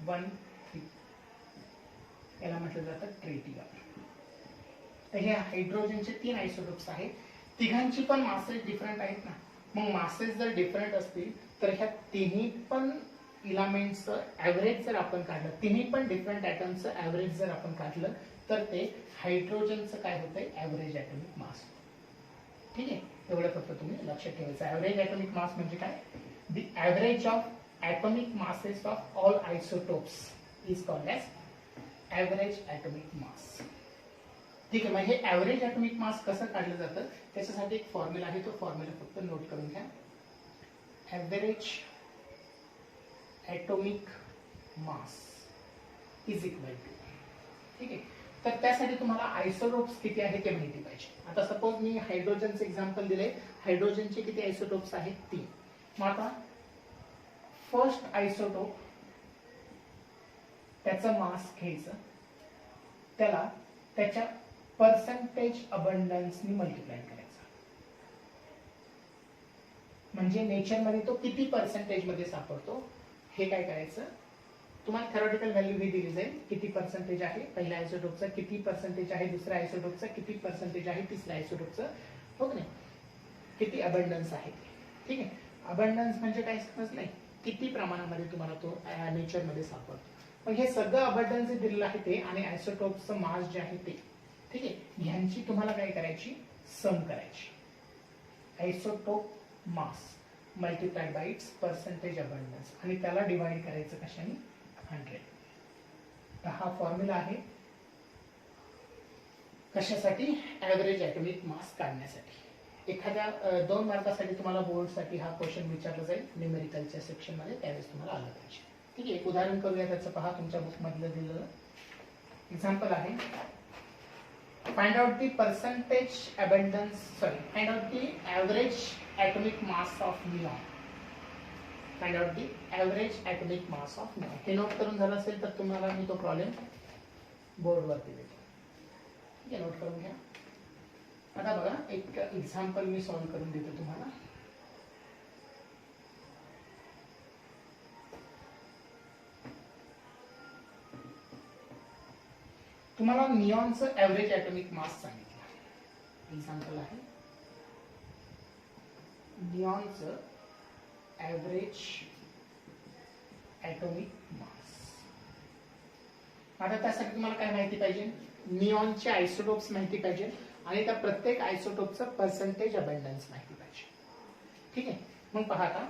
A: 1, 3. याला म्हटलं जातं ट्रिटियम. तर हे हायड्रोजनचे 3 आयसोटोप्स आहेत. तिघांची पण मासेस डिफरंट आहेत ना. मग मासेस जर डिफरंट असतील तर ह्या तिन्ही पण इलेमेंट्सचं ॲव्हरेज जर आपण काढलं, तिन्ही पण डिफरंट ॲटम्सचं ॲव्हरेज जर आपण काढलं तर ते हायड्रोजनचं काय होतंय? ॲव्हरेज ॲटॉमिक मास. ठीक आहे. एवढं फक्त तुम्ही लक्षात ठेवायचं. ॲव्हरेज ॲटॉमिक मास म्हणजे काय? The average of atomic masses of all isotopes is called as average atomic मास. ठीक आहे. मग हे ॲव्हरेज ॲटॉमिक मास कसं काढलं जातं त्याच्यासाठी एक फॉर्म्युला आहे. तो फॉर्म्युला फक्त नोट करून घ्या. Average atomic mass is equal to. ठीक आहे. तर त्यासाठी तुम्हाला आयसोटोप्स किती आहे ते माहिती पाहिजे. आता सपोज मी हायड्रोजनचं एक्झाम्पल दिले. हायड्रोजनचे किती आयसोटोप्स आहेत? 3. मग आता फर्स्ट आयसोटोप त्याचं मास घ्यायचं, त्याला त्याच्या पर्सेंटेज अबंडन्सनी मल्टिप्लाय करायचं. म्हणजे नेचरमध्ये तो किती पर्सेंटेज मध्ये सापडतो हे काय करायचं. तुम्हाला थेरॉटिकल व्हॅल्यू ही दिली जाईल. किती पर्सेंटेज आहे पहिल्या आयसोटोपचा, किती पर्सेंटेज आहे दुसऱ्या आयसोटोपचा, किती पर्सेंटेज आहे तिसऱ्या आयसोटोपचं, हो की नाही, किती अबंडन्स आहे. ठीक आहे. अबंडन्स म्हणजे काय समजलंय? किती प्रमाणामध्ये तुम्हाला तो नेचरमध्ये सापडतो. मग हे सगळं अबंडन्स जे दिलेलं आहे ते आणि आयसोटोपचं मास जे आहे ते, ठीक आहे, ह्यांची तुम्हाला काय करायची? सम करायची. Isotope mass multiplied by it's percentage abundance आणि त्याला डिवाइड करायचं कशाने? 100. तर हा फॉर्म्युला आहे कशासाठी? ॲव्हरेज ॲटॉमिक मास काढण्यासाठी. एखाद्या 2 मार्कासाठी तुम्हाला बोर्डसाठी हा क्वेश्चन विचारला जाईल न्यूमेरिकलच्या सेक्शनमध्ये, त्यावेळेस तुम्हाला आलं पाहिजे. ठीक आहे. एक उदाहरण करूया त्याचं. पहा तुमच्या बुकमधलं दिलेलं एक्झाम्पल आहे. Find out the percentage abundance, find out the average atomic mass of neon. Find out the average atomic mass of neon. हे नोट करून झालं असेल तर तुम्हाला मी तो प्रॉब्लेम बोर्डवरती देतो. ठीक आहे. नोट करून घ्या. आता बघा एक एक्झाम्पल मी सॉल्व्ह करून देतो तुम्हाला. तुम्हाला निऑनचं ॲव्हरेज ॲटॉमिक मास सांगितलं. एक्झाम्पल आहे निऑनचं ॲव्हरेज ॲटॉमिक मास. आता त्यासाठी तुम्हाला काय माहिती पाहिजे? निऑनचे आयसोटोप्स माहिती पाहिजे आणि त्या प्रत्येक आयसोटोपचं पर्सेंटेज अबंडन्स माहिती पाहिजे. ठीक आहे. मग पहा आता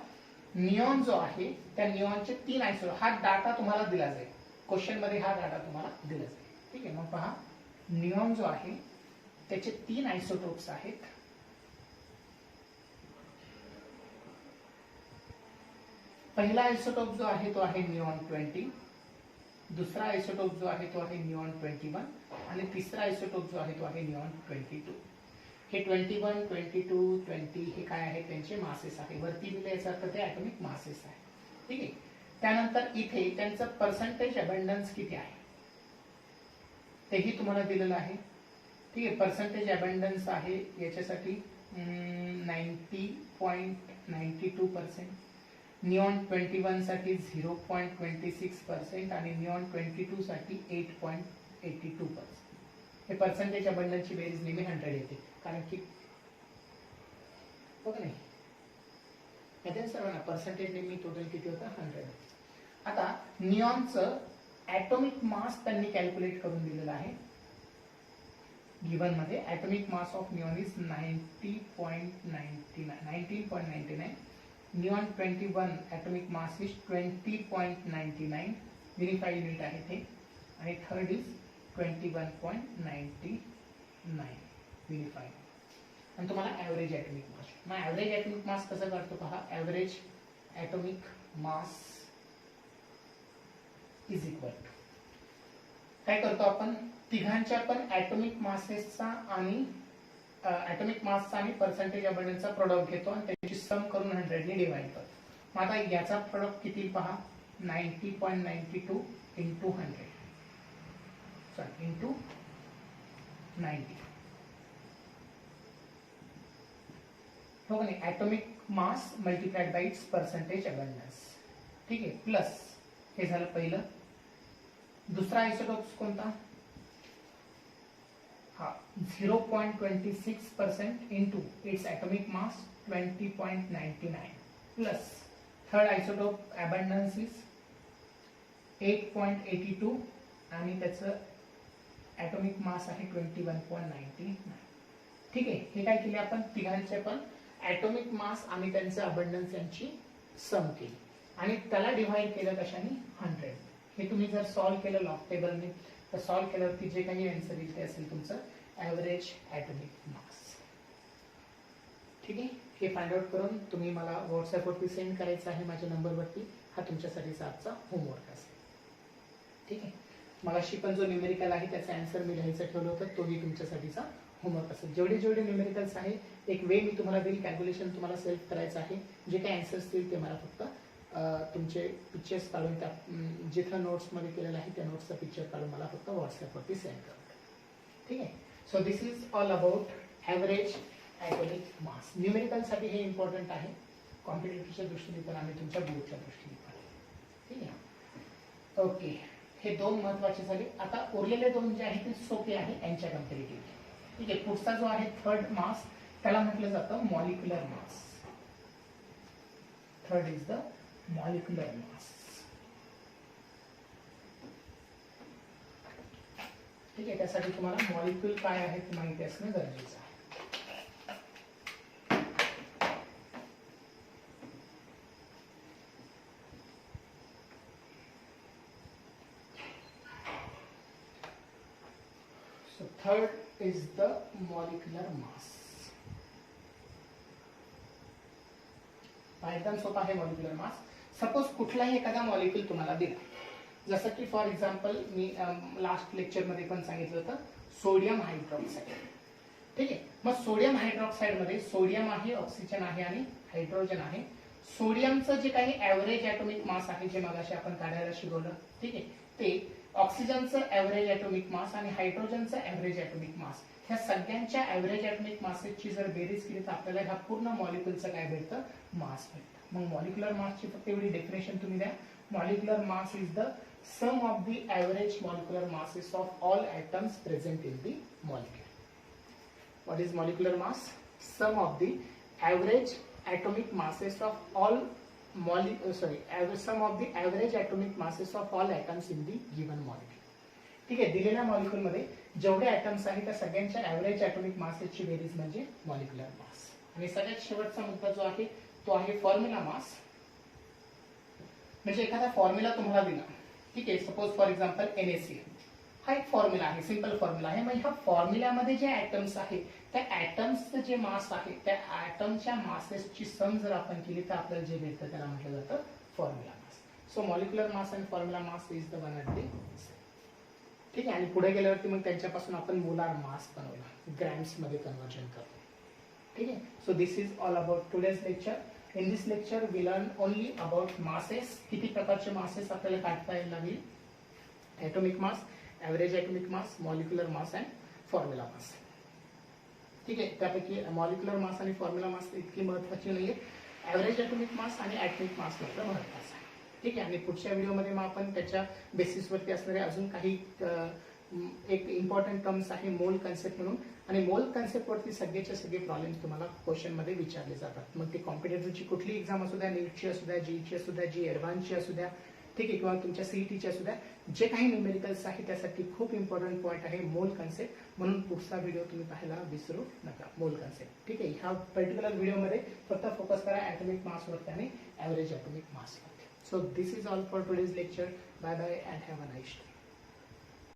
A: निऑन जो आहे त्या निऑनचे 3 आयसोटोप, हा डाटा तुम्हाला दिला जाईल क्वेश्चन मध्ये, हा डाटा तुम्हाला दिला जाईल. ठीक आहे. मग पहा निऑन जो आहे त्याचे 3 आयसोटोप्स आहेत. पहिला आयसोटोप जो आहे तो आहे निऑन 20, दुसरा आयसोटोप जो आहे तो आहे निऑन 21 आणि तिसरा आयसोटोप जो आहे तो आहे निऑन 22. हे 21, 22, 20 हे काय आहे? त्यांचे मासेस आहे. वरती दिले याचा अर्थ ते ॲटॉमिक मासेस आहे. ठीक आहे. त्यानंतर इथे त्यांचं पर्सेंटेज अबंडन्स किती आहे तेही तुम्हाला दिलेलं आहे. ठीक आहे. पर्सेंटेज अबंडन्स आहे याच्यासाठी 90.92%, निऑन 21 साठी 0.26% आणि निऑन 22 साठी 8.82%. हे पर्सेंटेज अबंडन्सची बेरीज नेहमी 100 येते कारण की हो का नाही, माहिती सर्वांना पर्सेंटेज नेहमी टोटल किती होतं 100. आता निऑनचं ॲटॉमिक मास त्यांनी कॅल्क्युलेट करून दिलेलं आहे गिवन मध्ये. Atomic mass of neon is 19.99. Neon 21 atomic mass is 20.99. Verify unit आहे ते. आणि थर्ड इज 21.99 व्हेरीफाय. आणि तुम्हाला ॲव्हरेज ॲटॉमिक मास. मग ॲव्हरेज ॲटॉमिक मास कसं काढतो पहा. Average atomic mass is equal to काय करतो आपण, तिघांच्या पण ॲटॉमिक मासेसचा आणि ॲटॉमिक मासचा आणि पर्सेंटेज अबंडन्सचा प्रोडक्ट घेतो आणि त्याची सम करून 100 ने डिवाइड करतो. मग आता याचा प्रोडक्ट किती पहा, 90.92 इंटू 100 सॉरी इंटू 90. हो का नाही, atomic mass multiplied by it's percentage abundance. ठीक आहे, प्लस हे झालं पहिलं. दुसरा आयसोटोप्स कोणता, हा 0.26% into its atomic mass 20.99 plus third isotope abundance is 8.82 आणि त्याचं ॲटॉमिक मास आहे 21.99. ठीक आहे, हे काय केले आपण, तिघांचे पण ॲटॉमिक मास आणि त्यांचं अबंडन्स यांची सम केली आणि त्याला डिव्हाइड केलं कशाने, 100. हे तुम्ही जर सॉल्व्ह केलं लॉग टेबलने तर सॉल्व्ह केल्यावरती जे काही आन्सर येईल ते असेल तुमचं ॲव्हरेज ॲटॉमिक मास. ठीक आहे, हे फाइंड आउट करून तुम्ही मला व्हॉट्सअपवरती सेंड करायचं आहे माझ्या नंबरवरती. हा तुमच्यासाठीचा आजचा होमवर्क असेल. ठीक आहे, मगाशी पण जो न्यूमेरिकल आहे त्याचा आन्सर मी लिहायचं ठेवलं होतं, तोही तुमच्यासाठीचा होमवर्क असेल. जेवढे जेवढे न्यूमेरिकल्स आहे एक वे मी तुम्हाला देईल, कॅल्क्युलेशन तुम्हाला सेल्फ करायचं आहे. जे काही आन्सर्स येईल ते मला फक्त तुमचे पिक्चर्स काढून त्या जिथं नोट्समध्ये केलेलं आहे त्या नोट्सचा पिक्चर काढून मला फक्त व्हॉट्सअपवरती सेंड करा. ठीक आहे, so this is all about average atomic mass. न्यूमेरिकलसाठी हे इम्पॉर्टंट आहे, कॉम्पिटेटिव्हच्या दृष्टीने पण आणि तुमच्या बोर्डच्या दृष्टीने पण. ठीक आहे, ओके, हे दोन महत्त्वाचे झाले. आता उरलेले दोन जे आहेत ते सोपे आहे यांच्या कम्पॅरेटिव्हली. ठीक आहे, पुढचा जो आहे थर्ड मास त्याला म्हटलं जातं molecular mass. Third is the molecular mass. ठीक आहे, त्यासाठी तुम्हाला मॉलिक्यूल काय आहे ते माहिती असणं गरजेचं आहे. So third is the molecular mass. एकदम सोपा आहे मॉलिक्युलर मास. सपोज कुठलाही एखादा मॉलिक्यूल तुम्हाला दिला, जसं की for example me last lecture मध्ये पण सांगितलं होतं सोडियम हायड्रॉक्साईड. ठीक आहे, मग सोडियम हायड्रॉक्साईड मध्ये सोडियम आहे, ऑक्सिजन आहे आणि हायड्रोजन आहे. सोडियमचं जे काही ॲव्हरेज ॲटॉमिक मास आहे जे मगाशी आपण काढायला शिकवलं, ठीक आहे, ते ऑक्सिजनचं ॲव्हरेज ॲटॉमिक मास आणि हायड्रोजनचं ॲव्हरेज ॲटॉमिक मास, ह्या सगळ्यांच्या ॲव्हरेज ॲटॉमिक मासेसची जर बेरीज केली तर आपल्याला ह्या पूर्ण मॉलिक्युलचं काय भेटतं, मास भेटतं. मग मॉलिक्युलर मासची फक्त एवढी डेफिनेशन तुम्ही द्या, molecular mass is the sum of the average molecular masses of all atoms present in the molecule. What is molecular mass? Sum of the average atomic masses of all sum of the average atomic masses of all atoms in the given molecule. ठीक आहे, दिलेल्या मॉलिक्यूल मध्ये जेवढे ॲटम्स आहेत त्या सगळ्यांच्या ॲव्हरेज ॲटॉमिक मासेसची बेरीज म्हणजे मॉलिक्युलर मास. आणि सगळ्यात शेवटचा मुद्दा जो आहे तो आहे फॉर्म्युला मास. म्हणजे एखादा फॉर्म्युला तुम्हाला दिला, ठीक आहे, सपोज फॉर एक्झाम्पल NaCl हा एक फॉर्म्युला आहे, सिंपल फॉर्म्युला आहे. मग ह्या फॉर्म्युल्यामध्ये जे ॲटम्स आहे त्या ॲटम्सचं जे मास आहे त्या ॲटमच्या मासेसची सम जर आपण केली तर आपल्याला जे भेटतं त्याला म्हटलं जातं formula mass. So molecular mass and formula mass is the one at the. ठीक आहे, आणि पुढे गेल्यावरती मग त्यांच्यापासून आपण मोलार मास बनवला, ग्रॅम्स मध्ये कन्वर्जन करतो. ठीक आहे, so this is all about today's lecture. In this lecture we learn only about masses. किती प्रकारचे मासेस आपल्याला काढता यायला लागेल, atomic mass, average atomic mass, molecular mass and formula mass. ठीक आहे, त्यापैकी मॉलिक्युलर मास आणि फॉर्म्युला मास इतकी महत्त्वाची नाहीये, ॲव्हरेज ॲटॉमिक मास आणि ॲटॉमिक मास मात्र महत्त्वाचा आहे. ठीक आहे, आणि पुढच्या व्हिडिओमध्ये मग आपण त्याच्या बेसिसवरती असणारे अजून काही एक इम्पॉर्टंट टर्म्स आहे मोल कन्सेप्ट म्हणून, आणि मोल कन्सेप्ट वरती सगळेचे सगळे प्रॉब्लेम्स तुम्हाला क्वेश्चन मध्ये विचारले जातात. मग ते कॉम्पिटेटिव्हची कुठली एक्झाम असू द्या, नीटची असू द्या, जीची असू द्या, जी ऍडव्हान्सची असू द्या, ठीक आहे, किंवा तुमच्या सीईटीची असू द्या, जे काही न्यूमेरिकल्स आहे त्यासाठी खूप इम्पॉर्टंट पॉईंट आहे मोल कन्सेप्ट. म्हणून पुढचा व्हिडिओ तुम्ही पाहायला विसरू नका, मोल कन्सेप्ट. ठीक आहे, ह्या पर्टिक्युलर व्हिडिओमध्ये फक्त फोकस करा ॲटॉमिक मास वरती आणि ॲव्हरेज ॲटॉमिक मास वरती. So this is all for today's lecture. Bye bye and have a nice day.